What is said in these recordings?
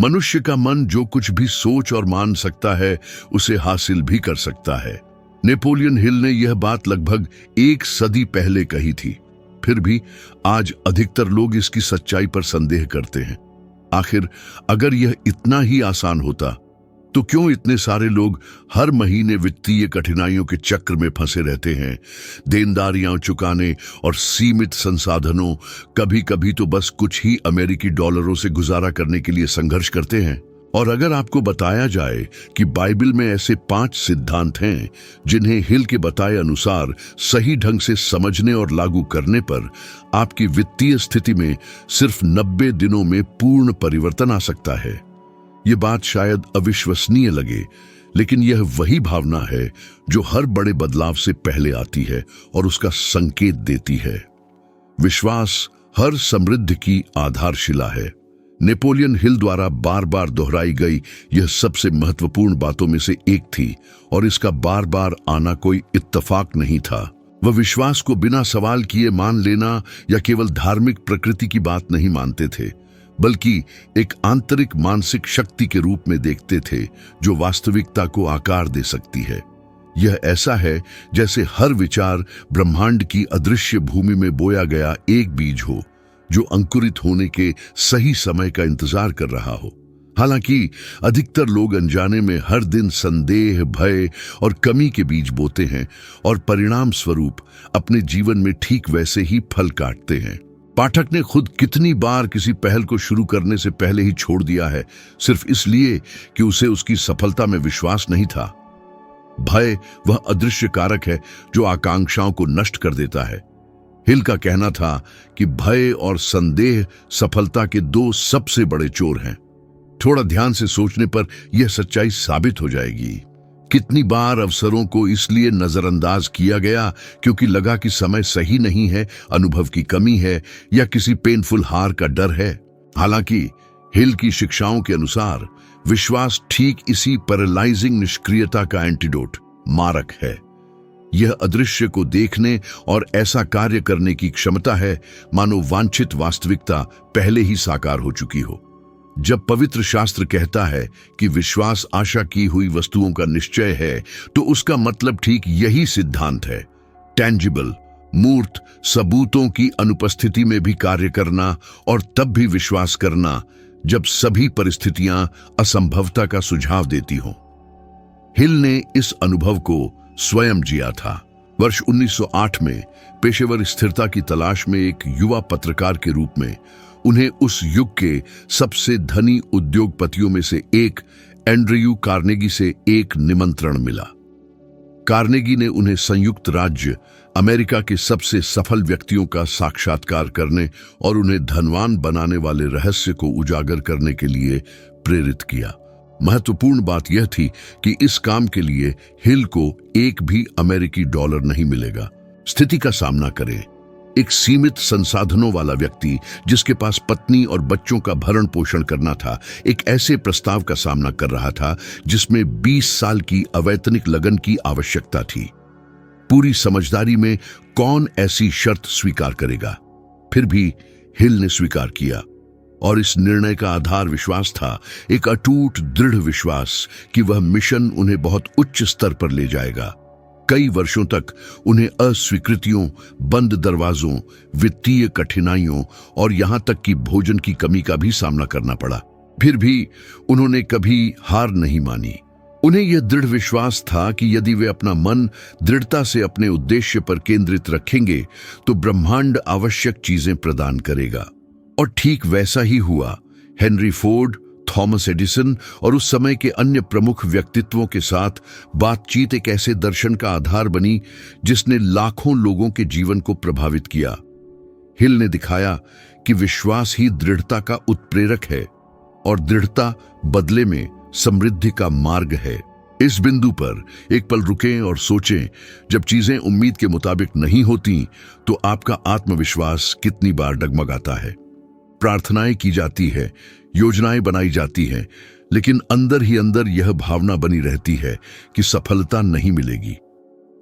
मनुष्य का मन जो कुछ भी सोच और मान सकता है उसे हासिल भी कर सकता है। नेपोलियन हिल ने यह बात लगभग 1 सदी पहले कही थी। फिर भी आज अधिकतर लोग इसकी सच्चाई पर संदेह करते हैं। आखिर अगर यह इतना ही आसान होता तो क्यों इतने सारे लोग हर महीने वित्तीय कठिनाइयों के चक्र में फंसे रहते हैं, देनदारियां चुकाने और सीमित संसाधनों, कभी कभी तो बस कुछ ही अमेरिकी डॉलरों से गुजारा करने के लिए संघर्ष करते हैं। और अगर आपको बताया जाए कि बाइबल में ऐसे 5 सिद्धांत हैं जिन्हें हिल के बताए अनुसार सही ढंग से समझने और लागू करने पर आपकी वित्तीय स्थिति में सिर्फ 90 दिनों में पूर्ण परिवर्तन आ सकता है। ये बात शायद अविश्वसनीय लगे, लेकिन यह वही भावना है जो हर बड़े बदलाव से पहले आती है और उसका संकेत देती है। विश्वास हर समृद्धि की आधारशिला है। नेपोलियन हिल द्वारा बार बार दोहराई गई यह सबसे महत्वपूर्ण बातों में से एक थी, और इसका बार बार आना कोई इत्तेफाक नहीं था। वह विश्वास को बिना सवाल किए मान लेना या केवल धार्मिक प्रकृति की बात नहीं मानते थे, बल्कि एक आंतरिक मानसिक शक्ति के रूप में देखते थे जो वास्तविकता को आकार दे सकती है। यह ऐसा है जैसे हर विचार ब्रह्मांड की अदृश्य भूमि में बोया गया एक बीज हो जो अंकुरित होने के सही समय का इंतजार कर रहा हो। हालांकि अधिकतर लोग अनजाने में हर दिन संदेह, भय और कमी के बीज बोते हैं और परिणाम स्वरूप अपने जीवन में ठीक वैसे ही फल काटते हैं। पाठक ने खुद कितनी बार किसी पहल को शुरू करने से पहले ही छोड़ दिया है, सिर्फ इसलिए कि उसे उसकी सफलता में विश्वास नहीं था। भय वह अदृश्य कारक है जो आकांक्षाओं को नष्ट कर देता है। हिल का कहना था कि भय और संदेह सफलता के 2 सबसे बड़े चोर हैं। थोड़ा ध्यान से सोचने पर यह सच्चाई साबित हो जाएगी। कितनी बार अवसरों को इसलिए नजरअंदाज किया गया क्योंकि लगा कि समय सही नहीं है, अनुभव की कमी है या किसी पेनफुल हार का डर है। हालांकि हिल की शिक्षाओं के अनुसार विश्वास ठीक इसी पैरालाइजिंग निष्क्रियता का एंटीडोट, मारक है। यह अदृश्य को देखने और ऐसा कार्य करने की क्षमता है मानो वांछित वास्तविकता पहले ही साकार हो चुकी हो। जब पवित्र शास्त्र कहता है कि विश्वास आशा की हुई वस्तुओं का निश्चय है, तो उसका मतलब ठीक यही सिद्धांत है। टैंजिबल, मूर्त सबूतों की अनुपस्थिति में भी कार्य करना और तब भी विश्वास करना जब सभी परिस्थितियां असंभवता का सुझाव देती हों। हिल ने इस अनुभव को स्वयं जिया था। वर्ष 1908 में पेशेवर स्थिरता की तलाश में एक युवा पत्रकार के रूप में उन्हें उस युग के सबसे धनी उद्योगपतियों में से एक एंड्रयू कार्नेगी से एक निमंत्रण मिला। कार्नेगी ने उन्हें संयुक्त राज्य अमेरिका के सबसे सफल व्यक्तियों का साक्षात्कार करने और उन्हें धनवान बनाने वाले रहस्य को उजागर करने के लिए प्रेरित किया। महत्वपूर्ण बात यह थी कि इस काम के लिए हिल को एक भी अमेरिकी डॉलर नहीं मिलेगा। स्थिति का सामना करें। एक सीमित संसाधनों वाला व्यक्ति जिसके पास पत्नी और बच्चों का भरण पोषण करना था, एक ऐसे प्रस्ताव का सामना कर रहा था जिसमें 20 साल की अवैतनिक लगन की आवश्यकता थी। पूरी समझदारी में कौन ऐसी शर्त स्वीकार करेगा? फिर भी हिल ने स्वीकार किया, और इस निर्णय का आधार विश्वास था, एक अटूट दृढ़ विश्वास कि वह मिशन उन्हें बहुत उच्च स्तर पर ले जाएगा। कई वर्षों तक उन्हें अस्वीकृतियों, बंद दरवाजों, वित्तीय कठिनाइयों और यहां तक कि भोजन की कमी का भी सामना करना पड़ा। फिर भी उन्होंने कभी हार नहीं मानी। उन्हें यह दृढ़ विश्वास था कि यदि वे अपना मन दृढ़ता से अपने उद्देश्य पर केंद्रित रखेंगे तो ब्रह्मांड आवश्यक चीजें प्रदान करेगा। और ठीक वैसा ही हुआ। हेनरी फोर्ड, थॉमस एडिसन और उस समय के अन्य प्रमुख व्यक्तित्वों के साथ बातचीत एक ऐसे दर्शन का आधार बनी जिसने लाखों लोगों के जीवन को प्रभावित किया। हिल ने दिखाया कि विश्वास ही दृढ़ता का उत्प्रेरक है और दृढ़ता बदले में समृद्धि का मार्ग है। इस बिंदु पर एक पल रुकें और सोचें, जब चीजें उम्मीद के मुताबिक नहीं होती तो आपका आत्मविश्वास कितनी बार डगमगाता है। प्रार्थनाएं की जाती है, योजनाएं बनाई जाती हैं, लेकिन अंदर ही अंदर यह भावना बनी रहती है कि सफलता नहीं मिलेगी।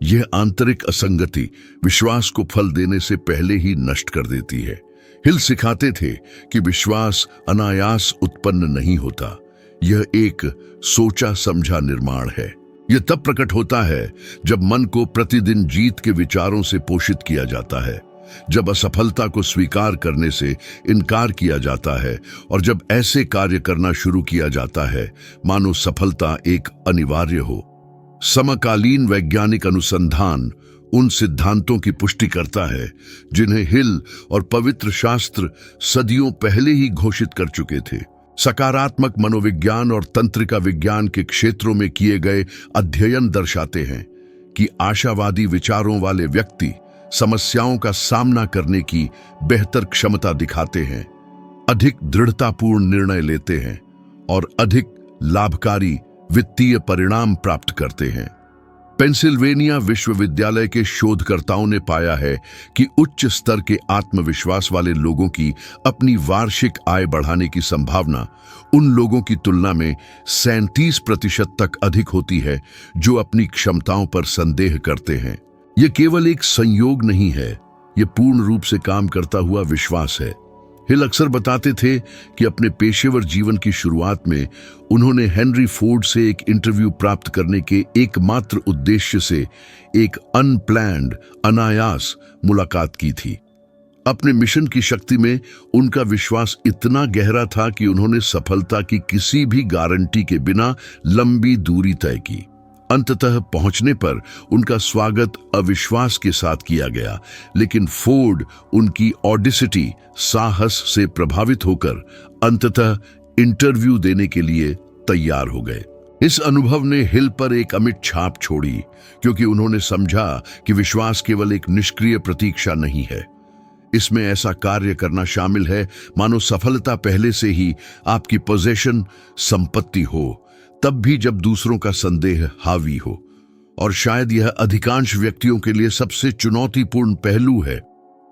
यह आंतरिक असंगति विश्वास को फल देने से पहले ही नष्ट कर देती है। हिल सिखाते थे कि विश्वास अनायास उत्पन्न नहीं होता, यह एक सोचा समझा निर्माण है। यह तब प्रकट होता है जब मन को प्रतिदिन जीत के विचारों से पोषित किया जाता है, जब असफलता को स्वीकार करने से इनकार किया जाता है और जब ऐसे कार्य करना शुरू किया जाता है मानो सफलता एक अनिवार्य हो। समकालीन वैज्ञानिक अनुसंधान उन सिद्धांतों की पुष्टि करता है जिन्हें हिल और पवित्र शास्त्र सदियों पहले ही घोषित कर चुके थे। सकारात्मक मनोविज्ञान और तंत्रिका विज्ञान के क्षेत्रों में किए गए अध्ययन दर्शाते हैं कि आशावादी विचारों वाले व्यक्ति समस्याओं का सामना करने की बेहतर क्षमता दिखाते हैं, अधिक दृढ़तापूर्ण निर्णय लेते हैं और अधिक लाभकारी वित्तीय परिणाम प्राप्त करते हैं। पेंसिल्वेनिया विश्वविद्यालय के शोधकर्ताओं ने पाया है कि उच्च स्तर के आत्मविश्वास वाले लोगों की अपनी वार्षिक आय बढ़ाने की संभावना उन लोगों की तुलना में 37% तक अधिक होती है जो अपनी क्षमताओं पर संदेह करते हैं। यह केवल एक संयोग नहीं है, यह पूर्ण रूप से काम करता हुआ विश्वास है। हिल अक्सर बताते थे कि अपने पेशेवर जीवन की शुरुआत में उन्होंने हेनरी फोर्ड से एक इंटरव्यू प्राप्त करने के एकमात्र उद्देश्य से एक अनप्लैन्ड अनायास मुलाकात की थी। अपने मिशन की शक्ति में उनका विश्वास इतना गहरा था कि उन्होंने सफलता की किसी भी गारंटी के बिना लंबी दूरी तय की। अंततः पहुंचने पर उनका स्वागत अविश्वास के साथ किया गया, लेकिन फोर्ड उनकी ऑडिसिटी साहस से प्रभावित होकर अंततः इंटरव्यू देने के लिए तैयार हो गए। इस अनुभव ने हिल पर एक अमिट छाप छोड़ी, क्योंकि उन्होंने समझा कि विश्वास केवल एक निष्क्रिय प्रतीक्षा नहीं है। इसमें ऐसा कार्य करना शामिल है मानो सफलता पहले से ही आपकी पोजीशन संपत्ति हो, तब भी जब दूसरों का संदेह हावी हो। और शायद यह अधिकांश व्यक्तियों के लिए सबसे चुनौतीपूर्ण पहलू है।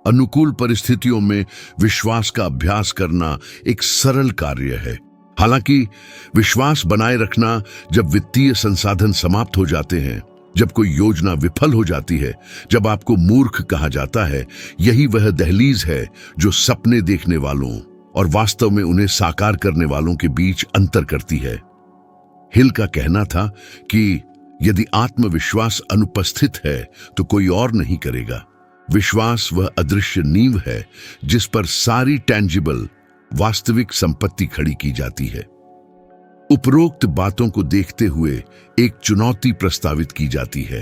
अनुकूल परिस्थितियों में विश्वास का अभ्यास करना एक सरल कार्य है। हालांकि विश्वास बनाए रखना जब वित्तीय संसाधन समाप्त हो जाते हैं, जब कोई योजना विफल हो जाती है, जब आपको मूर्ख कहा जाता है, यही वह दहलीज है जो सपने देखने वालों और वास्तव में उन्हें साकार करने वालों के बीच अंतर करती है। हिल का कहना था कि यदि आत्मविश्वास अनुपस्थित है तो कोई और नहीं करेगा। विश्वास वह अदृश्य नींव है जिस पर सारी टैंजिबल वास्तविक संपत्ति खड़ी की जाती है। उपरोक्त बातों को देखते हुए एक चुनौती प्रस्तावित की जाती है।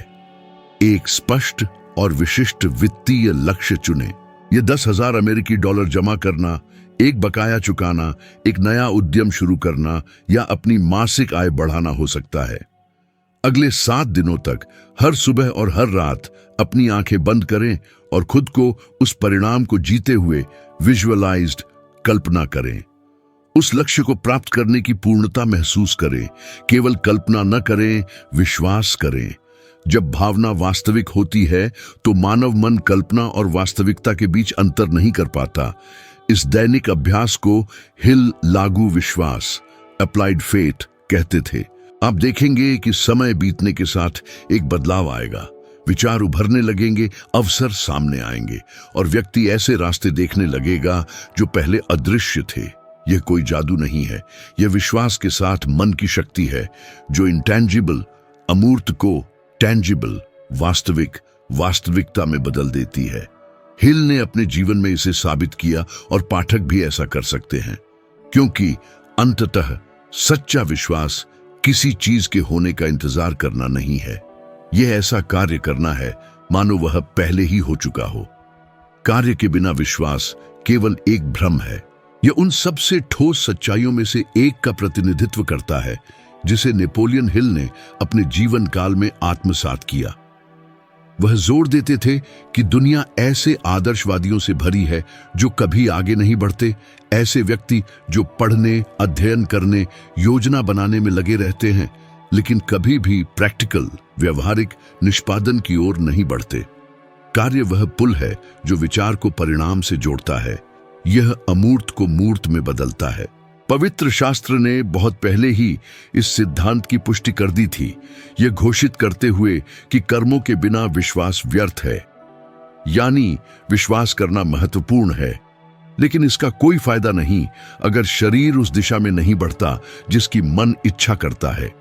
एक स्पष्ट और विशिष्ट वित्तीय लक्ष्य चुनें। यह $10,000 जमा करना, एक बकाया चुकाना, एक नया उद्यम शुरू करना या अपनी मासिक आय बढ़ाना हो सकता है। अगले 7 दिनों तक हर सुबह और हर रात अपनी आंखें बंद करें और खुद को उस परिणाम को जीते हुए विजुअलाइज्ड कल्पना करें। उस लक्ष्य को प्राप्त करने की पूर्णता महसूस करें। केवल कल्पना न करें, विश्वास करें। जब भावना वास्तविक होती है तो मानव मन कल्पना और वास्तविकता के बीच अंतर नहीं कर पाता। इस दैनिक अभ्यास को हिल लागू विश्वास, अप्लाइड फेथ कहते थे। आप देखेंगे कि समय बीतने के साथ एक बदलाव आएगा, विचार उभरने लगेंगे, अवसर सामने आएंगे और व्यक्ति ऐसे रास्ते देखने लगेगा जो पहले अदृश्य थे। यह कोई जादू नहीं है, यह विश्वास के साथ मन की शक्ति है जो इंटेंजिबल अमूर्त को टेंजिबल वास्तविकता में बदल देती है। हिल ने अपने जीवन में इसे साबित किया और पाठक भी ऐसा कर सकते हैं, क्योंकि अंततः सच्चा विश्वास किसी चीज के होने का इंतजार करना नहीं है। यह ऐसा कार्य करना है मानो वह पहले ही हो चुका हो। कार्य के बिना विश्वास केवल एक भ्रम है। यह उन सबसे ठोस सच्चाइयों में से एक का प्रतिनिधित्व करता है जिसे नेपोलियन हिल ने अपने जीवन काल में आत्मसात किया। वह जोर देते थे कि दुनिया ऐसे आदर्शवादियों से भरी है जो कभी आगे नहीं बढ़ते, ऐसे व्यक्ति जो पढ़ने, अध्ययन करने, योजना बनाने में लगे रहते हैं लेकिन कभी भी प्रैक्टिकल, व्यवहारिक निष्पादन की ओर नहीं बढ़ते। कार्य वह पुल है जो विचार को परिणाम से जोड़ता है। यह अमूर्त को मूर्त में बदलता है। पवित्र शास्त्र ने बहुत पहले ही इस सिद्धांत की पुष्टि कर दी थी, यह घोषित करते हुए कि कर्मों के बिना विश्वास व्यर्थ है। यानी विश्वास करना महत्वपूर्ण है, लेकिन इसका कोई फायदा नहीं अगर शरीर उस दिशा में नहीं बढ़ता जिसकी मन इच्छा करता है।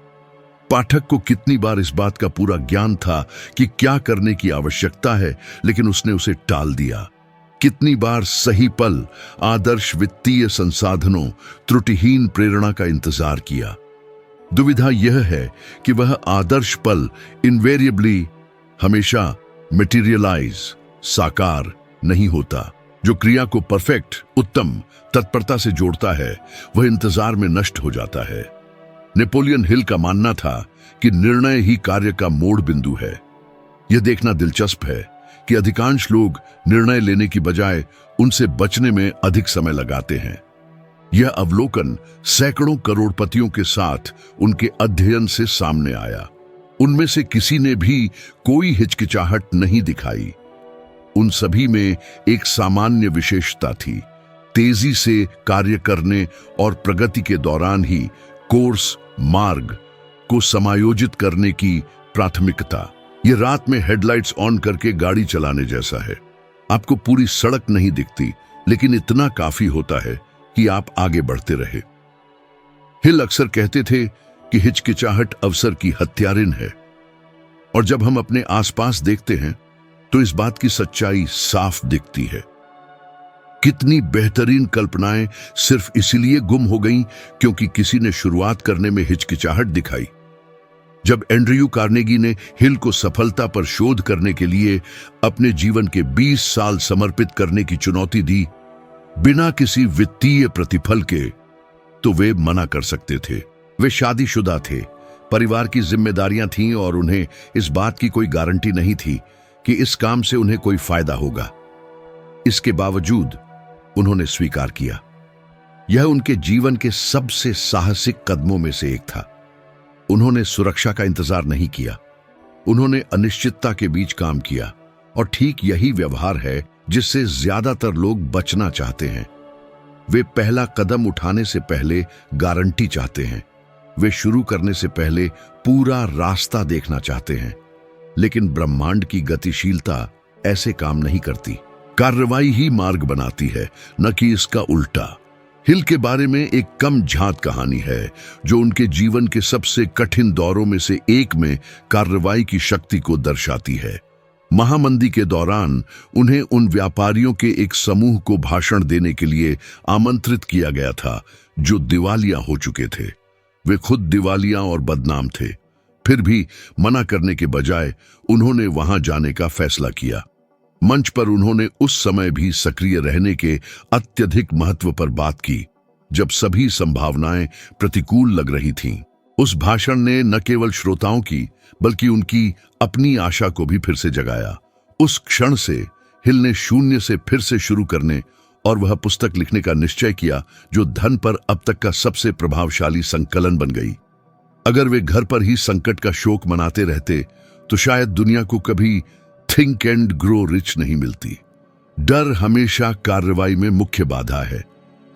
पाठक को कितनी बार इस बात का पूरा ज्ञान था कि क्या करने की आवश्यकता है, लेकिन उसने उसे टाल दिया। कितनी बार सही पल, आदर्श वित्तीय संसाधनों, त्रुटिहीन प्रेरणा का इंतजार किया। दुविधा यह है कि वह आदर्श पल इनवेरिएबली हमेशा मटेरियलाइज, साकार नहीं होता। जो क्रिया को परफेक्ट, उत्तम तत्परता से जोड़ता है, वह इंतजार में नष्ट हो जाता है। नेपोलियन हिल का मानना था कि निर्णय ही कार्य का मोड़ बिंदु है। यह देखना दिलचस्प है कि अधिकांश लोग निर्णय लेने की बजाय उनसे बचने में अधिक समय लगाते हैं। यह अवलोकन सैकड़ों करोड़पतियों के साथ उनके अध्ययन से सामने आया। उनमें से किसी ने भी कोई हिचकिचाहट नहीं दिखाई। उन सभी में एक सामान्य विशेषता थी, तेजी से कार्य करने और प्रगति के दौरान ही कोर्स, मार्ग को समायोजित करने की प्राथमिकता। यह रात में हेडलाइट्स ऑन करके गाड़ी चलाने जैसा है। आपको पूरी सड़क नहीं दिखती, लेकिन इतना काफी होता है कि आप आगे बढ़ते रहे। हिल अक्सर कहते थे कि हिचकिचाहट अवसर की हत्यारिन है, और जब हम अपने आसपास देखते हैं तो इस बात की सच्चाई साफ दिखती है। कितनी बेहतरीन कल्पनाएं सिर्फ इसीलिए गुम हो गईं क्योंकि किसी ने शुरुआत करने में हिचकिचाहट दिखाई। जब एंड्रयू कार्नेगी ने हिल को सफलता पर शोध करने के लिए अपने जीवन के 20 साल समर्पित करने की चुनौती दी, बिना किसी वित्तीय प्रतिफल के, तो वे मना कर सकते थे। वे शादीशुदा थे, परिवार की जिम्मेदारियां थीं और उन्हें इस बात की कोई गारंटी नहीं थी कि इस काम से उन्हें कोई फायदा होगा। इसके बावजूद उन्होंने स्वीकार किया। यह उनके जीवन के सबसे साहसिक कदमों में से एक था। उन्होंने सुरक्षा का इंतजार नहीं किया, उन्होंने अनिश्चितता के बीच काम किया, और ठीक यही व्यवहार है जिससे ज्यादातर लोग बचना चाहते हैं। वे पहला कदम उठाने से पहले गारंटी चाहते हैं। वे शुरू करने से पहले पूरा रास्ता देखना चाहते हैं। लेकिन ब्रह्मांड की गतिशीलता ऐसे काम नहीं करती। कार्रवाई ही मार्ग बनाती है, न कि इसका उल्टा। हिल के बारे में एक कम झात कहानी है जो उनके जीवन के सबसे कठिन दौरों में से एक में कार्रवाई की शक्ति को दर्शाती है। महामंदी के दौरान उन्हें उन व्यापारियों के एक समूह को भाषण देने के लिए आमंत्रित किया गया था जो दिवालिया हो चुके थे। वे खुद दिवालिया और बदनाम थे। फिर भी मना करने के बजाय उन्होंने वहां जाने का फैसला किया। मंच पर उन्होंने उस समय भी सक्रिय रहने के अत्यधिक महत्व पर बात की जब सभी संभावनाएं प्रतिकूल लग रही थीं। उस भाषण ने न केवल श्रोताओं की बल्कि उनकी अपनी आशा को भी फिर से जगाया। उस क्षण से हिल ने शून्य से फिर से शुरू करने और वह पुस्तक लिखने का निश्चय किया जो धन पर अब तक का सबसे प्रभावशाली संकलन बन गई। अगर वे घर पर ही संकट का शोक मनाते रहते तो शायद दुनिया को कभी थिंक एंड ग्रो रिच नहीं मिलती। डर हमेशा कार्रवाई में मुख्य बाधा है।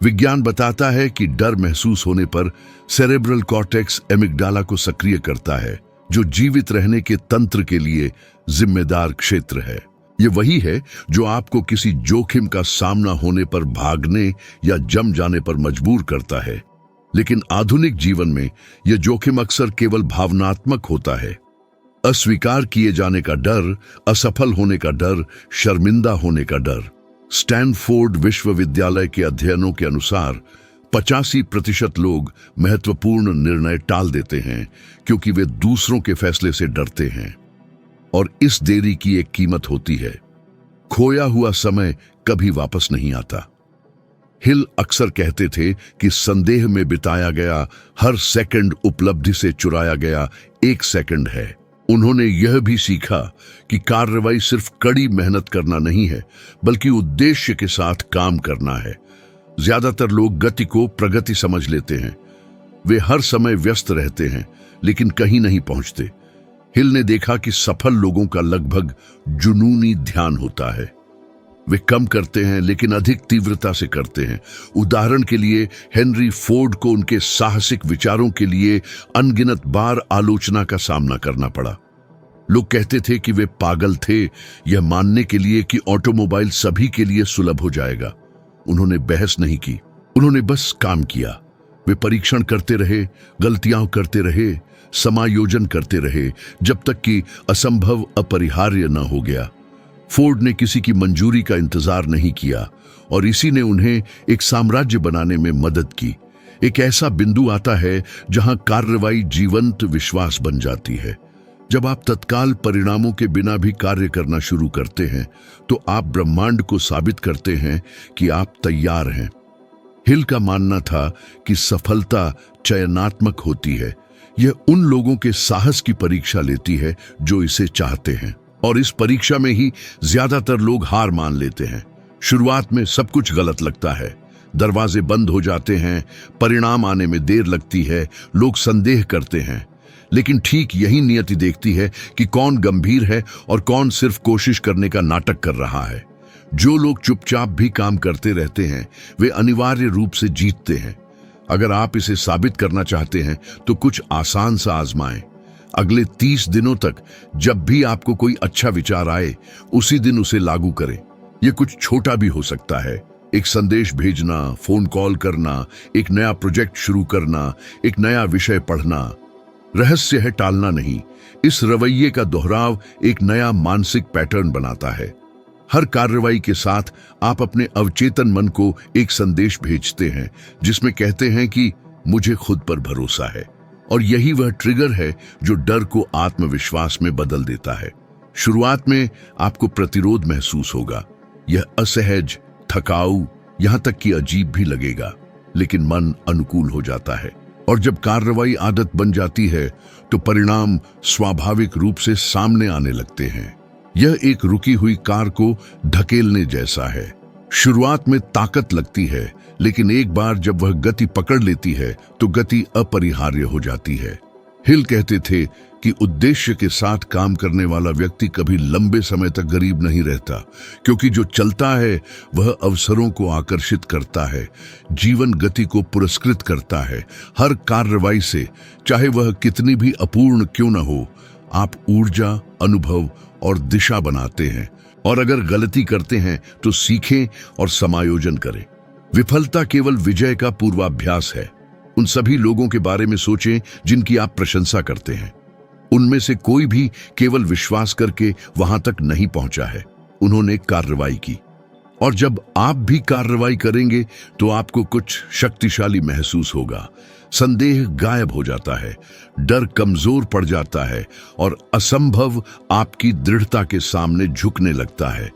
विज्ञान बताता है कि डर महसूस होने पर सेरेब्रल कॉर्टेक्स एमिग्डाला को सक्रिय करता है, जो जीवित रहने के तंत्र के लिए जिम्मेदार क्षेत्र है। यह वही है जो आपको किसी जोखिम का सामना होने पर भागने या जम जाने पर मजबूर करता है। लेकिन आधुनिक जीवन में यह जोखिम अक्सर केवल भावनात्मक होता है। अस्वीकार किए जाने का डर, असफल होने का डर, शर्मिंदा होने का डर। स्टैनफोर्ड विश्वविद्यालय के अध्ययनों के अनुसार 85% लोग महत्वपूर्ण निर्णय टाल देते हैं क्योंकि वे दूसरों के फैसले से डरते हैं, और इस देरी की एक कीमत होती है। खोया हुआ समय कभी वापस नहीं आता। हिल अक्सर कहते थे कि संदेह में बिताया गया हर सेकंड उपलब्धि से चुराया गया 1 सेकंड है। उन्होंने यह भी सीखा कि कार्रवाई सिर्फ कड़ी मेहनत करना नहीं है, बल्कि उद्देश्य के साथ काम करना है। ज्यादातर लोग गति को प्रगति समझ लेते हैं। वे हर समय व्यस्त रहते हैं लेकिन कहीं नहीं पहुंचते। हिल ने देखा कि सफल लोगों का लगभग जुनूनी ध्यान होता है। वे कम करते हैं लेकिन अधिक तीव्रता से करते हैं। उदाहरण के लिए हेनरी फोर्ड को उनके साहसिक विचारों के लिए अनगिनत बार आलोचना का सामना करना पड़ा। लोग कहते थे कि वे पागल थे यह मानने के लिए कि ऑटोमोबाइल सभी के लिए सुलभ हो जाएगा। उन्होंने बहस नहीं की, उन्होंने बस काम किया। वे परीक्षण करते रहे, गलतियां करते रहे, समायोजन करते रहे, जब तक कि असंभव अपरिहार्य न हो गया। फोर्ड ने किसी की मंजूरी का इंतजार नहीं किया और इसी ने उन्हें एक साम्राज्य बनाने में मदद की। एक ऐसा बिंदु आता है जहां कार्रवाई जीवंत विश्वास बन जाती है। जब आप तत्काल परिणामों के बिना भी कार्य करना शुरू करते हैं तो आप ब्रह्मांड को साबित करते हैं कि आप तैयार हैं। हिल का मानना था कि सफलता चयनात्मक होती है। यह उन लोगों के साहस की परीक्षा लेती है जो इसे चाहते हैं, और इस परीक्षा में ही ज्यादातर लोग हार मान लेते हैं। शुरुआत में सब कुछ गलत लगता है, दरवाजे बंद हो जाते हैं, परिणाम आने में देर लगती है, लोग संदेह करते हैं। लेकिन ठीक यही नियति देखती है कि कौन गंभीर है और कौन सिर्फ कोशिश करने का नाटक कर रहा है। जो लोग चुपचाप भी काम करते रहते हैं वे अनिवार्य रूप से जीतते हैं। अगर आप इसे साबित करना चाहते हैं तो कुछ आसान सा आजमाएं। अगले 30 दिनों तक जब भी आपको कोई अच्छा विचार आए उसी दिन उसे लागू करें। यह कुछ छोटा भी हो सकता है, एक संदेश भेजना, फोन कॉल करना, एक नया प्रोजेक्ट शुरू करना, एक नया विषय पढ़ना। रहस्य है टालना नहीं। इस रवैये का दोहराव एक नया मानसिक पैटर्न बनाता है। हर कार्रवाई के साथ आप अपने अवचेतन मन को एक संदेश भेजते हैं जिसमें कहते हैं कि मुझे खुद पर भरोसा है, और यही वह ट्रिगर है जो डर को आत्मविश्वास में बदल देता है। शुरुआत में आपको प्रतिरोध महसूस होगा, यह असहज, थकाऊ, यहां तक कि अजीब भी लगेगा, लेकिन मन अनुकूल हो जाता है और जब कार्रवाई आदत बन जाती है तो परिणाम स्वाभाविक रूप से सामने आने लगते हैं। यह एक रुकी हुई कार को धकेलने जैसा है। शुरुआत में ताकत लगती है, लेकिन एक बार जब वह गति पकड़ लेती है तो गति अपरिहार्य हो जाती है। हिल कहते थे कि उद्देश्य के साथ काम करने वाला व्यक्ति कभी लंबे समय तक गरीब नहीं रहता, क्योंकि जो चलता है वह अवसरों को आकर्षित करता है, जीवन गति को पुरस्कृत करता है। हर कार्रवाई से, चाहे वह कितनी भी अपूर्ण क्यों न हो, आप ऊर्जा, अनुभव और दिशा बनाते हैं। और अगर गलती करते हैं तो सीखें और समायोजन करें। विफलता केवल विजय का पूर्वाभ्यास है। उन सभी लोगों के बारे में सोचें जिनकी आप प्रशंसा करते हैं। उनमें से कोई भी केवल विश्वास करके वहां तक नहीं पहुंचा है, उन्होंने कार्रवाई की। और जब आप भी कार्रवाई करेंगे तो आपको कुछ शक्तिशाली महसूस होगा। संदेह गायब हो जाता है, डर कमजोर पड़ जाता है और असंभव आपकी दृढ़ता के सामने झुकने लगता है,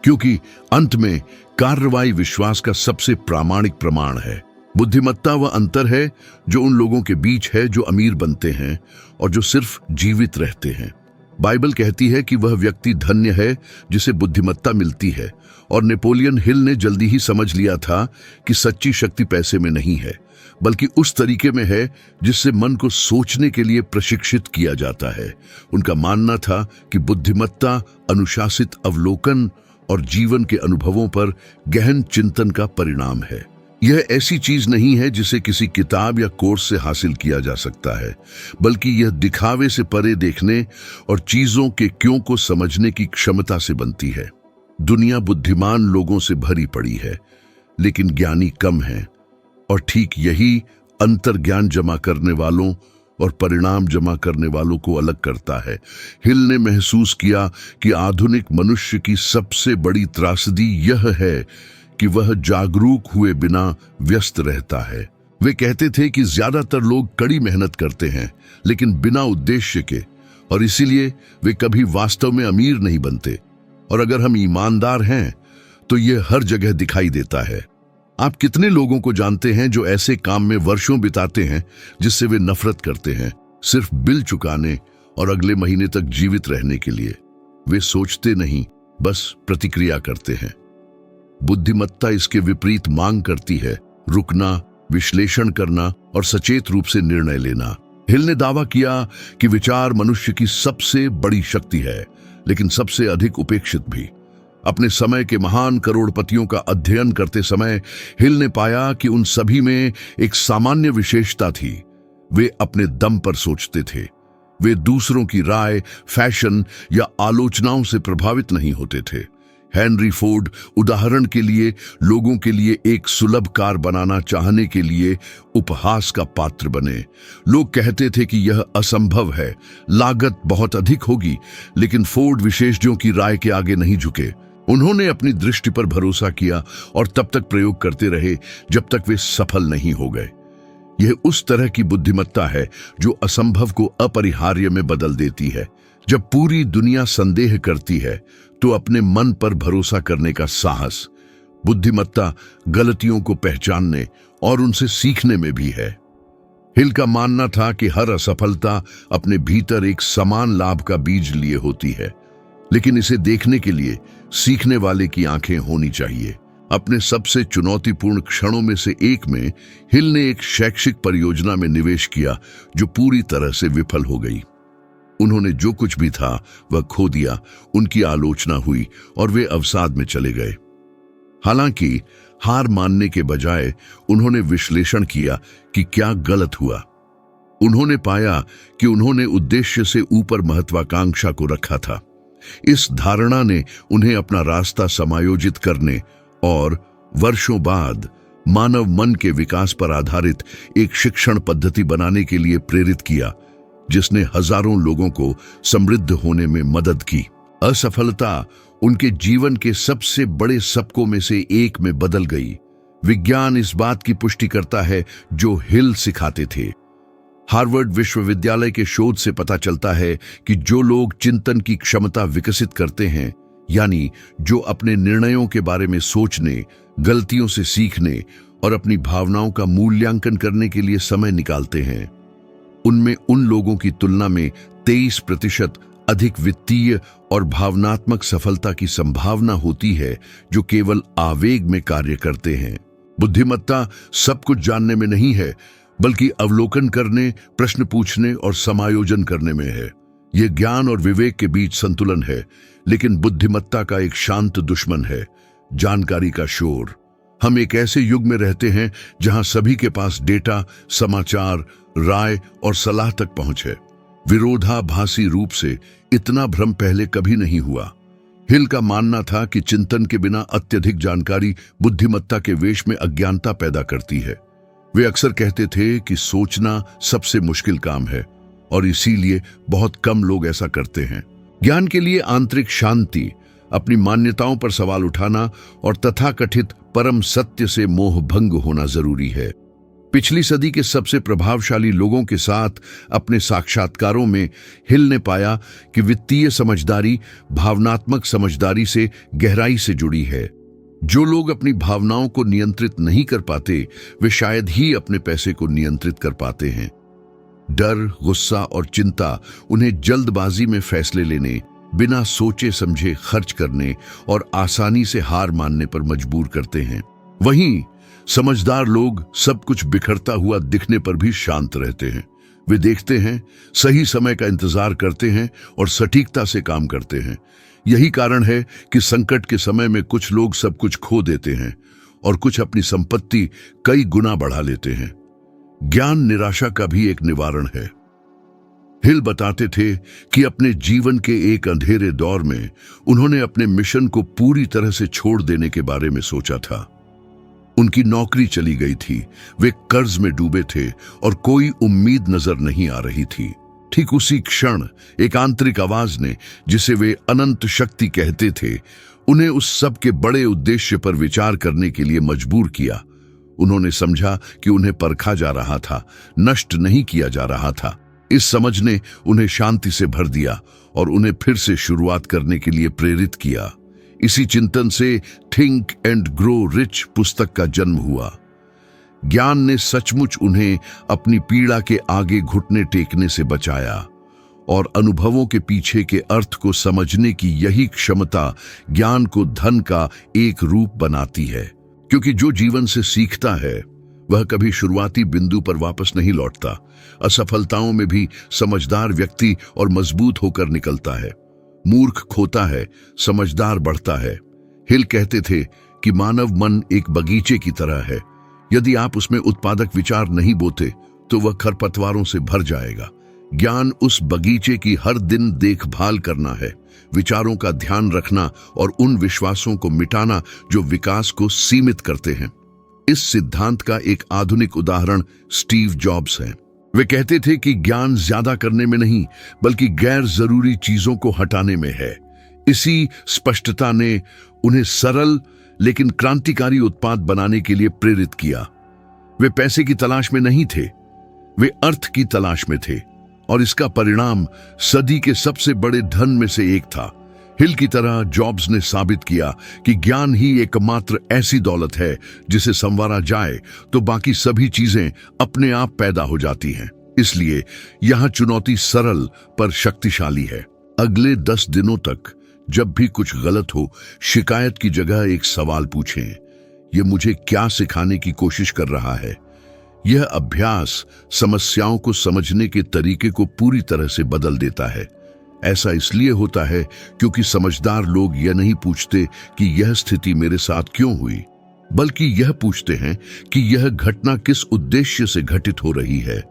क्योंकि अंत में कार्रवाई विश्वास का सबसे प्रामाणिक प्रमाण है। बुद्धिमत्ता वह अंतर है जो उन लोगों के बीच है जो अमीर बनते हैं और जो सिर्फ जीवित रहते हैं। बाइबल कहती है कि वह व्यक्ति धन्य है जिसे बुद्धिमत्ता मिलती है, और नेपोलियन हिल ने जल्दी ही समझ लिया था कि सच्ची शक्ति पैसे में नहीं है, बल्कि उस तरीके में है जिससे मन को सोचने के लिए प्रशिक्षित किया जाता है। उनका मानना था कि बुद्धिमत्ता अनुशासित अवलोकन और जीवन के अनुभवों पर गहन चिंतन का परिणाम है। यह ऐसी चीज नहीं है जिसे किसी किताब या कोर्स से हासिल किया जा सकता है, बल्कि यह दिखावे से परे देखने और चीजों के क्यों को समझने की क्षमता से बनती है। दुनिया बुद्धिमान लोगों से भरी पड़ी है, लेकिन ज्ञानी कम है, और ठीक यही अंतर ज्ञान जमा करने वालों और परिणाम जमा करने वालों को अलग करता है। हिल ने महसूस किया कि आधुनिक मनुष्य की सबसे बड़ी त्रासदी यह है कि वह जागरूक हुए बिना व्यस्त रहता है। वे कहते थे कि ज्यादातर लोग कड़ी मेहनत करते हैं लेकिन बिना उद्देश्य के, और इसीलिए वे कभी वास्तव में अमीर नहीं बनते। और अगर हम ईमानदार हैं तो यह हर जगह दिखाई देता है। आप कितने लोगों को जानते हैं जो ऐसे काम में वर्षों बिताते हैं जिससे वे नफरत करते हैं, सिर्फ बिल चुकाने और अगले महीने तक जीवित रहने के लिए। वे सोचते नहीं, बस प्रतिक्रिया करते हैं। बुद्धिमत्ता इसके विपरीत मांग करती है, रुकना, विश्लेषण करना और सचेत रूप से निर्णय लेना। हिल ने दावा किया कि विचार मनुष्य की सबसे बड़ी शक्ति है, लेकिन सबसे अधिक उपेक्षित भी। अपने समय के महान करोड़पतियों का अध्ययन करते समय हिल ने पाया कि उन सभी में एक सामान्य विशेषता थी। वे अपने दम पर सोचते थे। वे दूसरों की राय, फैशन या आलोचनाओं से प्रभावित नहीं होते थे। हेनरी फोर्ड उदाहरण के लिए लोगों के लिए एक सुलभ कार बनाना चाहने के लिए उपहास का पात्र बने। लोग कहते थे कि यह असंभव है, लागत बहुत अधिक होगी, लेकिन फोर्ड विशेषज्ञों की राय के आगे नहीं झुके। उन्होंने अपनी दृष्टि पर भरोसा किया और तब तक प्रयोग करते रहे जब तक वे सफल नहीं हो गए। यह उस तरह की बुद्धिमत्ता है जो असंभव को अपरिहार्य में बदल देती है। जब पूरी दुनिया संदेह करती है तो अपने मन पर भरोसा करने का साहस, बुद्धिमत्ता गलतियों को पहचानने और उनसे सीखने में भी है। हिल का मानना था कि हर असफलता अपने भीतर एक समान लाभ का बीज लिए होती है, लेकिन इसे देखने के लिए सीखने वाले की आंखें होनी चाहिए। अपने सबसे चुनौतीपूर्ण क्षणों में से एक में हिल ने एक शैक्षिक परियोजना में निवेश किया जो पूरी तरह से विफल हो गई। उन्होंने जो कुछ भी था वह खो दिया, उनकी आलोचना हुई और वे अवसाद में चले गए। हालांकि हार मानने के बजाय उन्होंने विश्लेषण किया कि क्या गलत हुआ। उन्होंने पाया कि उन्होंने उद्देश्य से ऊपर महत्वाकांक्षा को रखा था। इस धारणा ने उन्हें अपना रास्ता समायोजित करने और वर्षों बाद मानव मन के विकास पर आधारित एक शिक्षण पद्धति बनाने के लिए प्रेरित किया, जिसने हजारों लोगों को समृद्ध होने में मदद की। असफलता उनके जीवन के सबसे बड़े सबकों में से एक में बदल गई। विज्ञान इस बात की पुष्टि करता है जो हिल सिखाते थे। हार्वर्ड विश्वविद्यालय के शोध से पता चलता है कि जो लोग चिंतन की क्षमता विकसित करते हैं, यानी जो अपने निर्णयों के बारे में सोचने, गलतियों से सीखने और अपनी भावनाओं का मूल्यांकन करने के लिए समय निकालते हैं, उनमें उन लोगों की तुलना में 23% अधिक वित्तीय और भावनात्मक सफलता की संभावना होती है जो केवल आवेग में कार्य करते हैं। बुद्धिमत्ता सब कुछ जानने में नहीं है, बल्कि अवलोकन करने, प्रश्न पूछने और समायोजन करने में है। यह ज्ञान और विवेक के बीच संतुलन है, लेकिन बुद्धिमत्ता का एक शांत दुश्मन है, जानकारी का शोर। हम एक ऐसे युग में रहते हैं जहां सभी के पास डेटा, समाचार, राय और सलाह तक पहुंच है। विरोधाभासी रूप से इतना भ्रम पहले कभी नहीं हुआ। हिल का मानना था कि चिंतन के बिना अत्यधिक जानकारी बुद्धिमत्ता के वेश में अज्ञानता पैदा करती है। वे अक्सर कहते थे कि सोचना सबसे मुश्किल काम है और इसीलिए बहुत कम लोग ऐसा करते हैं। ज्ञान के लिए आंतरिक शांति, अपनी मान्यताओं पर सवाल उठाना और तथाकथित परम सत्य से मोह भंग होना जरूरी है। पिछली सदी के सबसे प्रभावशाली लोगों के साथ अपने साक्षात्कारों में हिल ने पाया कि वित्तीय समझदारी भावनात्मक समझदारी से गहराई से जुड़ी है। जो लोग अपनी भावनाओं को नियंत्रित नहीं कर पाते, वे शायद ही अपने पैसे को नियंत्रित कर पाते हैं। डर, गुस्सा और चिंता उन्हें जल्दबाजी में फैसले लेने, बिना सोचे समझे खर्च करने और आसानी से हार मानने पर मजबूर करते हैं। वहीं समझदार लोग सब कुछ बिखरता हुआ दिखने पर भी शांत रहते हैं। वे देखते हैं, सही समय का इंतजार करते हैं और सटीकता से काम करते हैं। यही कारण है कि संकट के समय में कुछ लोग सब कुछ खो देते हैं और कुछ अपनी संपत्ति कई गुना बढ़ा लेते हैं। ज्ञान निराशा का भी एक निवारण है। हिल बताते थे कि अपने जीवन के एक अंधेरे दौर में उन्होंने अपने मिशन को पूरी तरह से छोड़ देने के बारे में सोचा था। उनकी नौकरी चली गई थी, वे कर्ज में डूबे थे और कोई उम्मीद नजर नहीं आ रही थी। ठीक उसी क्षण एक आंतरिक आवाज ने, जिसे वे अनंत शक्ति कहते थे, उन्हें उस सब के बड़े उद्देश्य पर विचार करने के लिए मजबूर किया। उन्होंने समझा कि उन्हें परखा जा रहा था, नष्ट नहीं किया जा रहा था। इस समझ ने उन्हें शांति से भर दिया और उन्हें फिर से शुरुआत करने के लिए प्रेरित किया। इसी चिंतन से थिंक एंड ग्रो रिच पुस्तक का जन्म हुआ। ज्ञान ने सचमुच उन्हें अपनी पीड़ा के आगे घुटने टेकने से बचाया और अनुभवों के पीछे के अर्थ को समझने की यही क्षमता ज्ञान को धन का एक रूप बनाती है। क्योंकि जो जीवन से सीखता है वह कभी शुरुआती बिंदु पर वापस नहीं लौटता। असफलताओं में भी समझदार व्यक्ति और मजबूत होकर निकलता है। मूर्ख खोता है, समझदार बढ़ता है। हिल कहते थे कि मानव मन एक बगीचे की तरह है। यदि आप उसमें उत्पादक विचार नहीं बोते तो वह खरपतवारों से भर जाएगा। ज्ञान उस बगीचे की हर दिन देखभाल करना है, विचारों का ध्यान रखना और उन विश्वासों को मिटाना जो विकास को सीमित करते हैं। इस सिद्धांत का एक आधुनिक उदाहरण स्टीव जॉब्स है। वे कहते थे कि ज्ञान ज्यादा करने में नहीं, बल्कि गैर जरूरी चीजों को हटाने में है। इसी स्पष्टता ने उन्हें सरल लेकिन क्रांतिकारी उत्पाद बनाने के लिए प्रेरित किया। वे पैसे की तलाश में नहीं थे, वे अर्थ की तलाश में थे, और इसका परिणाम सदी के सबसे बड़े धन में से एक था। हिल की तरह जॉब्स ने साबित किया कि ज्ञान ही एकमात्र ऐसी दौलत है जिसे संवारा जाए तो बाकी सभी चीजें अपने आप पैदा हो जाती हैं। इसलिए यहां चुनौती सरल पर शक्तिशाली है। अगले 10 दिनों तक जब भी कुछ गलत हो, शिकायत की जगह एक सवाल पूछें, यह मुझे क्या सिखाने की कोशिश कर रहा है? यह अभ्यास समस्याओं को समझने के तरीके को पूरी तरह से बदल देता है। ऐसा इसलिए होता है क्योंकि समझदार लोग यह नहीं पूछते कि यह स्थिति मेरे साथ क्यों हुई, बल्कि यह पूछते हैं कि यह घटना किस उद्देश्य से घटित हो रही है।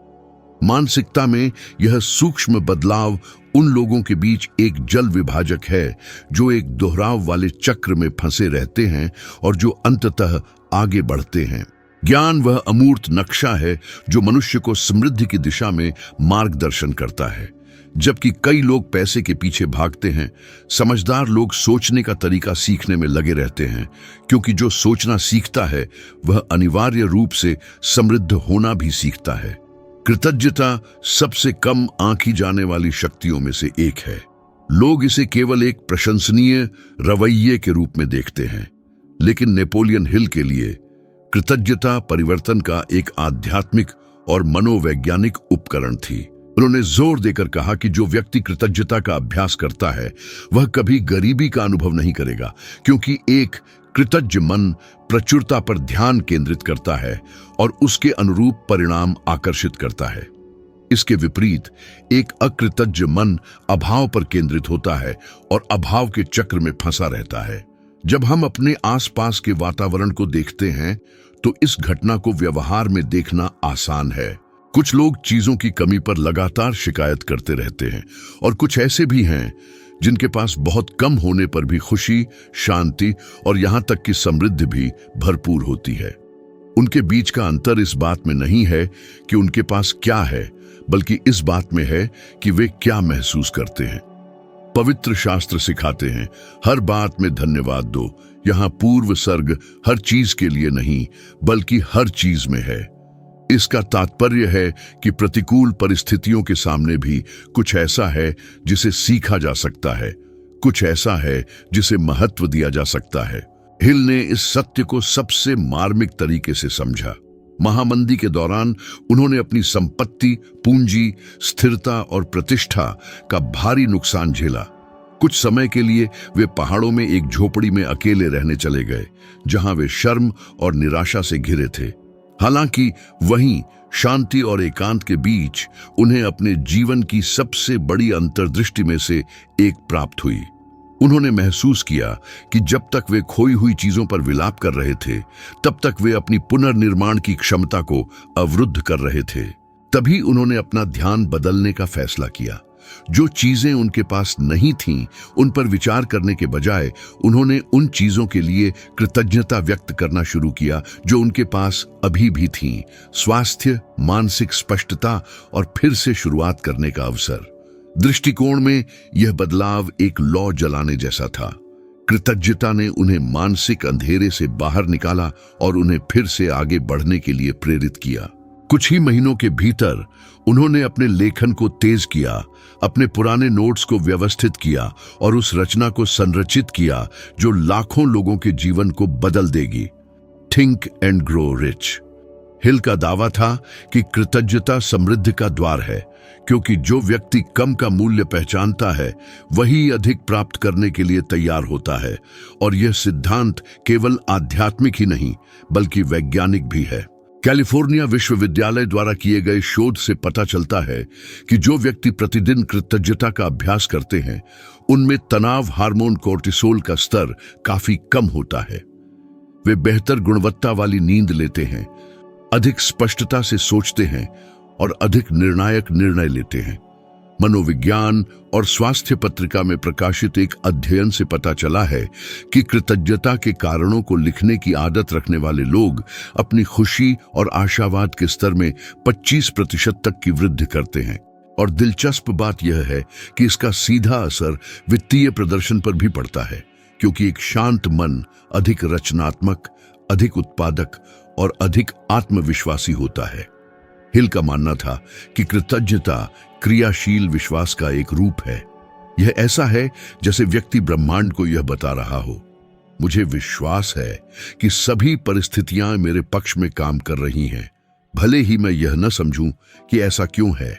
मानसिकता में यह सूक्ष्म बदलाव उन लोगों के बीच एक जल विभाजक है जो एक दोहराव वाले चक्र में फंसे रहते हैं और जो अंततः आगे बढ़ते हैं। ज्ञान वह अमूर्त नक्शा है जो मनुष्य को समृद्धि की दिशा में मार्गदर्शन करता है। जबकि कई लोग पैसे के पीछे भागते हैं, समझदार लोग सोचने का तरीका सीखने में लगे रहते हैं, क्योंकि जो सोचना सीखता है वह अनिवार्य रूप से समृद्ध होना भी सीखता है। कृतज्ञता सबसे कम आंकी जाने वाली शक्तियों में से एक है। लोग इसे केवल एक प्रशंसनीय रवैये के रूप में देखते हैं, लेकिन नेपोलियन हिल के लिए कृतज्ञता परिवर्तन का एक आध्यात्मिक और मनोवैज्ञानिक उपकरण थी। उन्होंने जोर देकर कहा कि जो व्यक्ति कृतज्ञता का अभ्यास करता है वह कभी गरीबी का अनुभव नहीं करेगा, क्योंकि एक कृतज्ञ मन प्रचुरता पर ध्यान केंद्रित करता है और उसके अनुरूप परिणाम आकर्षित करता है। इसके विपरीत एक अकृतज्ञ मन अभाव पर केंद्रित होता है और अभाव के चक्र में फंसा रहता है। जब हम अपने आसपास के वातावरण को देखते हैं तो इस घटना को व्यवहार में देखना आसान है। कुछ लोग चीजों की कमी पर लगातार शिकायत करते रहते हैं, और कुछ ऐसे भी हैं जिनके पास बहुत कम होने पर भी खुशी, शांति और यहां तक कि समृद्धि भी भरपूर होती है। उनके बीच का अंतर इस बात में नहीं है कि उनके पास क्या है, बल्कि इस बात में है कि वे क्या महसूस करते हैं। पवित्र शास्त्र सिखाते हैं, हर बात में धन्यवाद दो। यहां पूर्व सर्ग हर चीज के लिए नहीं, बल्कि हर चीज में है। इसका तात्पर्य है कि प्रतिकूल परिस्थितियों के सामने भी कुछ ऐसा है जिसे सीखा जा सकता है, कुछ ऐसा है जिसे महत्व दिया जा सकता है। हिल ने इस सत्य को सबसे मार्मिक तरीके से समझा। महामंदी के दौरान उन्होंने अपनी संपत्ति, पूंजी, स्थिरता और प्रतिष्ठा का भारी नुकसान झेला। कुछ समय के लिए वे पहाड़ों में एक झोपड़ी में अकेले रहने चले गए, जहां वे शर्म और निराशा से घिरे थे। हालांकि वहीं शांति और एकांत के बीच उन्हें अपने जीवन की सबसे बड़ी अंतर्दृष्टि में से एक प्राप्त हुई। उन्होंने महसूस किया कि जब तक वे खोई हुई चीजों पर विलाप कर रहे थे, तब तक वे अपनी पुनर्निर्माण की क्षमता को अवरुद्ध कर रहे थे। तभी उन्होंने अपना ध्यान बदलने का फैसला किया। जो चीजें उनके पास नहीं थीं, उन पर विचार करने के बजाय उन्होंने उन चीजों के लिए कृतज्ञता व्यक्त करना शुरू किया जो उनके पास अभी भी थीं। स्वास्थ्य, मानसिक स्पष्टता और फिर से शुरुआत करने का अवसर। दृष्टिकोण में यह बदलाव एक लौ जलाने जैसा था। कृतज्ञता ने उन्हें मानसिक अंधेरे से बाहर निकाला और उन्हें फिर से आगे बढ़ने के लिए प्रेरित किया। कुछ ही महीनों के भीतर उन्होंने अपने लेखन को तेज किया, अपने पुराने नोट्स को व्यवस्थित किया और उस रचना को संरचित किया जो लाखों लोगों के जीवन को बदल देगी। Think and grow rich. Hill का दावा था कि कृतज्ञता समृद्धि का द्वार है, क्योंकि जो व्यक्ति कम का मूल्य पहचानता है वही अधिक प्राप्त करने के लिए तैयार होता है। और यह सिद्धांत केवल आध्यात्मिक ही नहीं बल्कि वैज्ञानिक भी है। कैलिफोर्निया विश्वविद्यालय द्वारा किए गए शोध से पता चलता है कि जो व्यक्ति प्रतिदिन कृतज्ञता का अभ्यास करते हैं उनमें तनाव हार्मोन कोर्टिसोल का स्तर काफी कम होता है। वे बेहतर गुणवत्ता वाली नींद लेते हैं, अधिक स्पष्टता से सोचते हैं और अधिक निर्णायक निर्णय लेते हैं। मनोविज्ञान और स्वास्थ्य पत्रिका में प्रकाशित एक अध्ययन से पता चला है कि कृतज्ञता के कारणों को लिखने की आदत रखने वाले लोग अपनी खुशी और आशावाद के स्तर में 25% तक की वृद्धि करते हैं। और दिलचस्प बात यह है कि इसका सीधा असर वित्तीय प्रदर्शन पर भी पड़ता है, क्योंकि एक शांत मन अधिक रचनात्मक, अधिक उत्पादक और अधिक आत्मविश्वासी होता है। हिल का मानना था कि कृतज्ञता क्रियाशील विश्वास का एक रूप है। यह ऐसा है जैसे व्यक्ति ब्रह्मांड को यह बता रहा हो, मुझे विश्वास है कि सभी परिस्थितियां मेरे पक्ष में काम कर रही हैं, भले ही मैं यह न समझूं कि ऐसा क्यों है।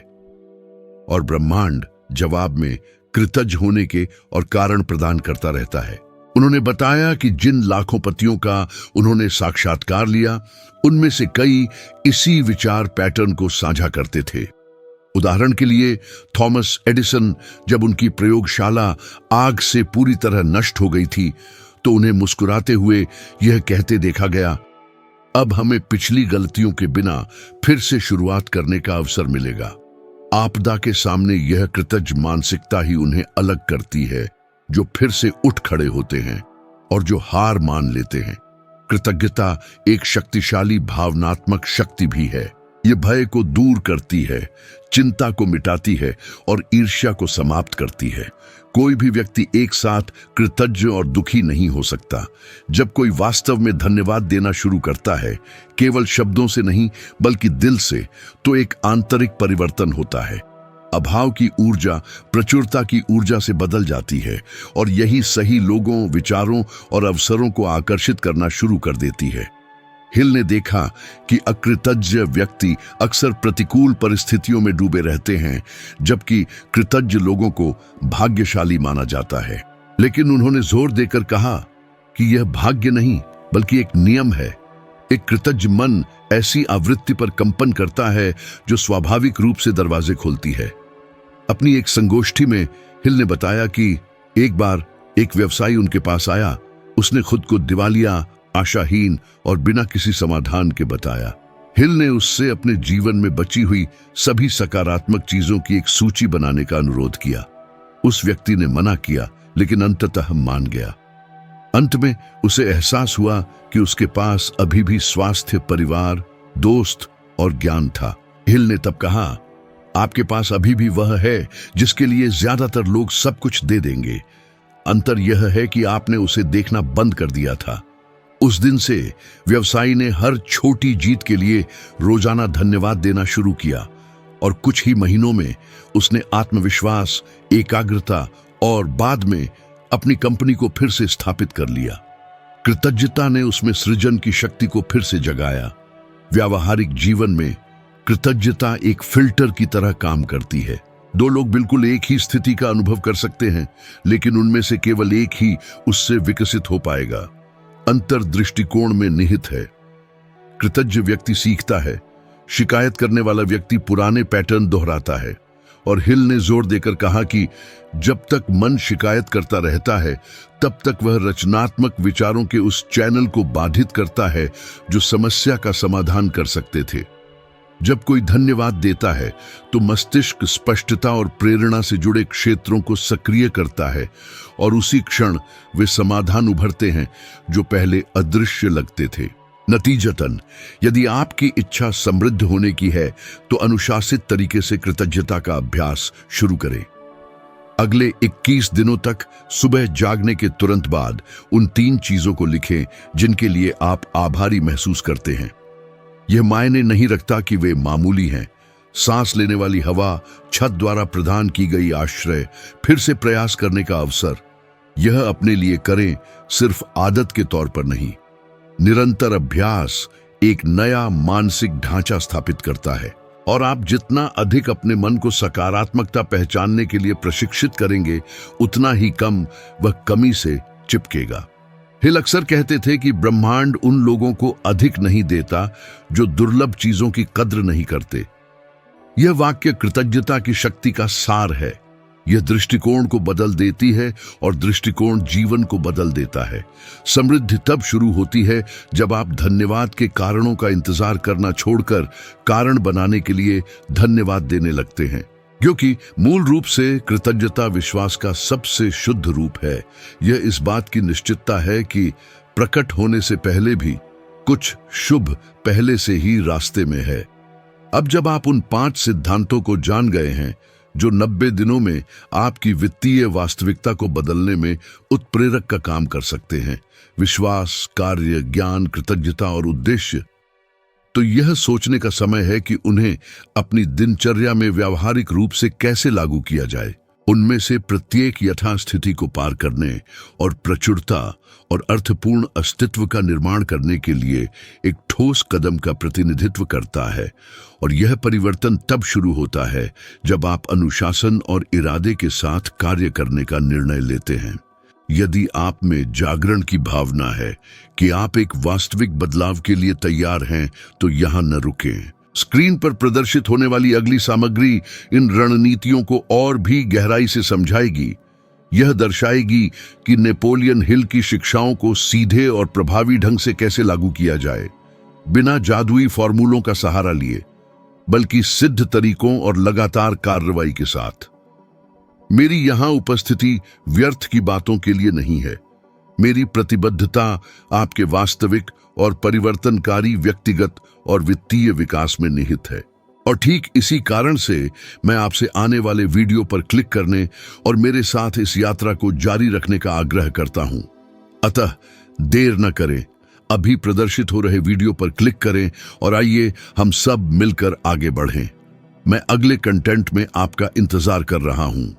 और ब्रह्मांड जवाब में कृतज्ञ होने के और कारण प्रदान करता रहता है। उन्होंने बताया कि जिन लाखों पतियों का उन्होंने साक्षात्कार लिया, उनमें से कई इसी विचार पैटर्न को साझा करते थे। उदाहरण के लिए थॉमस एडिसन, जब उनकी प्रयोगशाला आग से पूरी तरह नष्ट हो गई थी, तो उन्हें मुस्कुराते हुए यह कहते देखा गया, अब हमें पिछली गलतियों के बिना फिर से शुरुआत करने का अवसर मिलेगा। आपदा के सामने यह कृतज्ञ मानसिकता ही उन्हें अलग करती है, जो फिर से उठ खड़े होते हैं और जो हार मान लेते हैं। कृतज्ञता एक शक्तिशाली भावनात्मक शक्ति भी है। यह भय को दूर करती है, चिंता को मिटाती है और ईर्ष्या को समाप्त करती है। कोई भी व्यक्ति एक साथ कृतज्ञ और दुखी नहीं हो सकता। जब कोई वास्तव में धन्यवाद देना शुरू करता है, केवल शब्दों से नहीं बल्कि दिल से, तो एक आंतरिक परिवर्तन होता है। अभाव की ऊर्जा प्रचुरता की ऊर्जा से बदल जाती है और यही सही लोगों, विचारों और अवसरों को आकर्षित करना शुरू कर देती है। हिल ने देखा कि अकृतज्ञ व्यक्ति अक्सर प्रतिकूल परिस्थितियों में डूबे रहते हैं, जबकि कृतज्ञ लोगों को भाग्यशाली माना जाता है। लेकिन उन्होंने जोर देकर कहा कि यह भाग्य नहीं बल्कि एक नियम है। एक कृतज्ञ मन ऐसी आवृत्ति पर कंपन करता है जो स्वाभाविक रूप से दरवाजे खोलती है। अपनी एक संगोष्ठी में हिल ने बताया कि एक बार एक व्यवसायी उनके पास आया। उसने खुद को दिवालिया, आशाहीन और बिना किसी समाधान के बताया। हिल ने उससे अपने जीवन में बची हुई सभी सकारात्मक चीजों की एक सूची बनाने का अनुरोध किया। उस व्यक्ति ने मना किया, लेकिन अंततः मान गया। अंत में उसे एहसास हुआ कि उसके पास अभी भी स्वास्थ्य, परिवार, दोस्त और ज्ञान था। हिल ने तब कहा, आपके पास अभी भी वह है जिसके लिए ज्यादातर लोग सब कुछ दे देंगे। अंतर यह है कि आपने उसे देखना बंद कर दिया था। उस दिन से व्यवसायी ने हर छोटी जीत के लिए रोजाना धन्यवाद देना शुरू किया और कुछ ही महीनों में उसने आत्मविश्वास, एकाग्रता और बाद में अपनी कंपनी को फिर से स्थापित कर लिया। कृतज्ञता ने उसमें सृजन की शक्ति को फिर से जगाया। व्यावहारिक जीवन में कृतज्ञता एक फिल्टर की तरह काम करती है। दो लोग बिल्कुल एक ही स्थिति का अनुभव कर सकते हैं, लेकिन उनमें से केवल एक ही उससे विकसित हो पाएगा। अंतर दृष्टिकोण में निहित है। कृतज्ञ व्यक्ति सीखता है, शिकायत करने वाला व्यक्ति पुराने पैटर्न दोहराता है। और हिल ने जोर देकर कहा कि जब तक मन शिकायत करता रहता है, तब तक वह रचनात्मक विचारों के उस चैनल को बाधित करता है जो समस्या का समाधान कर सकते थे। जब कोई धन्यवाद देता है तो मस्तिष्क स्पष्टता और प्रेरणा से जुड़े क्षेत्रों को सक्रिय करता है और उसी क्षण वे समाधान उभरते हैं जो पहले अदृश्य लगते थे। नतीजतन, यदि आपकी इच्छा समृद्ध होने की है तो अनुशासित तरीके से कृतज्ञता का अभ्यास शुरू करें। अगले 21 दिनों तक सुबह जागने के तुरंत बाद उन 3 चीजों को लिखें जिनके लिए आप आभारी महसूस करते हैं। यह मायने नहीं रखता कि वे मामूली हैं। सांस लेने वाली हवा, छत द्वारा प्रदान की गई आश्रय, फिर से प्रयास करने का अवसर, यह अपने लिए करें, सिर्फ आदत के तौर पर नहीं। निरंतर अभ्यास एक नया मानसिक ढांचा स्थापित करता है और आप जितना अधिक अपने मन को सकारात्मकता पहचानने के लिए प्रशिक्षित करेंगे, उतना ही कम वह कमी से चिपकेगा। हिल अक्सर कहते थे कि ब्रह्मांड उन लोगों को अधिक नहीं देता जो दुर्लभ चीजों की कद्र नहीं करते। यह वाक्य कृतज्ञता की शक्ति का सार है। यह दृष्टिकोण को बदल देती है और दृष्टिकोण जीवन को बदल देता है। समृद्धि तब शुरू होती है जब आप धन्यवाद के कारणों का इंतजार करना छोड़कर कारण बनाने के लिए धन्यवाद देने लगते हैं। क्योंकि मूल रूप से कृतज्ञता विश्वास का सबसे शुद्ध रूप है। यह इस बात की निश्चितता है कि प्रकट होने से पहले भी कुछ शुभ पहले से ही रास्ते में है। अब जब आप उन 5 सिद्धांतों को जान गए हैं जो 90 दिनों में आपकी वित्तीय वास्तविकता को बदलने में उत्प्रेरक का काम कर सकते हैं, विश्वास, कार्य, ज्ञान, कृतज्ञता और उद्देश्य, तो यह सोचने का समय है कि उन्हें अपनी दिनचर्या में व्यावहारिक रूप से कैसे लागू किया जाए। उनमें से प्रत्येक यथास्थिति को पार करने और प्रचुरता और अर्थपूर्ण अस्तित्व का निर्माण करने के लिए एक ठोस कदम का प्रतिनिधित्व करता है। और यह परिवर्तन तब शुरू होता है जब आप अनुशासन और इरादे के साथ कार्य करने का निर्णय लेते हैं। यदि आप में जागरण की भावना है कि आप एक वास्तविक बदलाव के लिए तैयार हैं, तो यहां न रुकें। स्क्रीन पर प्रदर्शित होने वाली अगली सामग्री इन रणनीतियों को और भी गहराई से समझाएगी। यह दर्शाएगी कि नेपोलियन हिल की शिक्षाओं को सीधे और प्रभावी ढंग से कैसे लागू किया जाए, बिना जादुई फॉर्मूलों का सहारा लिए, बल्कि सिद्ध तरीकों और लगातार कार्रवाई के साथ। मेरी यहां उपस्थिति व्यर्थ की बातों के लिए नहीं है। मेरी प्रतिबद्धता आपके वास्तविक और परिवर्तनकारी व्यक्तिगत और वित्तीय विकास में निहित है। और ठीक इसी कारण से मैं आपसे आने वाले वीडियो पर क्लिक करने और मेरे साथ इस यात्रा को जारी रखने का आग्रह करता हूं। अतः देर न करें, अभी प्रदर्शित हो रहे वीडियो पर क्लिक करें और आइए हम सब मिलकर आगे बढ़ें। मैं अगले कंटेंट में आपका इंतजार कर रहा हूं।